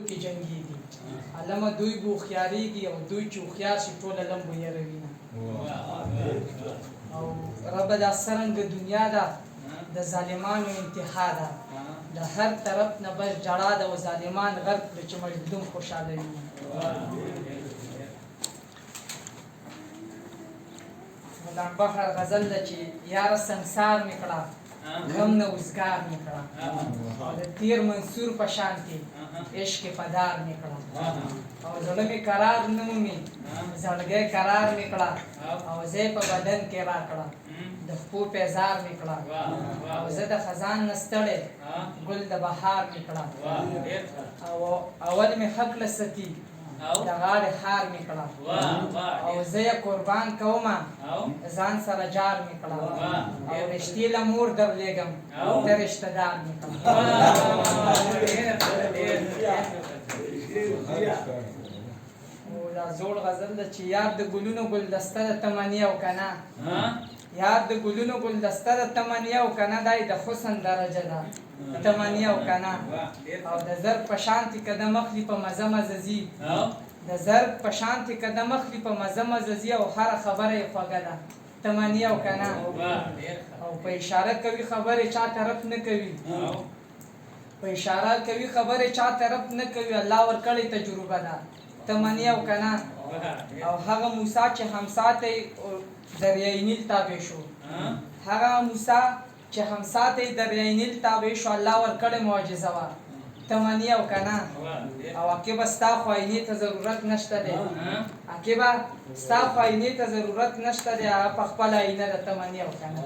کې جنګيږي علامه دوی بو خياريږي او دوی چې خيار شي ټول لمبو یې روينه او رب د سرنګ دنیا دا د ظالمانو انتها ده د هر طرف نه بس جړا ده او ظالمان غرق چې مجدوم خوشاله وي ولان بحر غزل چې یار سنسار میکړه غم نه وزګار میکړه او د تیر منصور په شانتي عشق پدار میکړه او زړه می قرار نه مومي زړګي قرار میکړه او زه په بدن کې راکړه د خپو پیزار میکړه او زه د خزان نستړې ګل د بهار میکړه او اول می حق لستی د غاړې هار میکړه او زه یې قربان کوم ځان سره جار میکړه او رشتې له مور درلېږم د رشته دار میکړه او دا زوړ غزل ده چې یار د ګلونو ګلدسته د تمني او کنه یار د ګلونو ګلدسته د تمني او کنه دای د حسن درجه ده تمني او کنه او د زر په شانتي قدم اخلي په مزه مززي د زر په شانتي قدم اخلي په مزه مززي او هر خبره خوږه ده تمني او کنه او په اشاره کوي خبره چا طرف نه کوي په اشاره کوي خبره چا طرف نه کوي الله ورکړي تجربه ده تمني او کنه او هغه موسی چې همساته دریای نیل تابع شو هغه موسی چې همساته دریای نیل تابع شو الله ورکړي معجزه وا تمني او کنه او عقیبه ستا خوینه ته ضرورت نشته ده عقیبه ستا خوینه ته ضرورت نشته ده په خپل عینه د تمني او کنه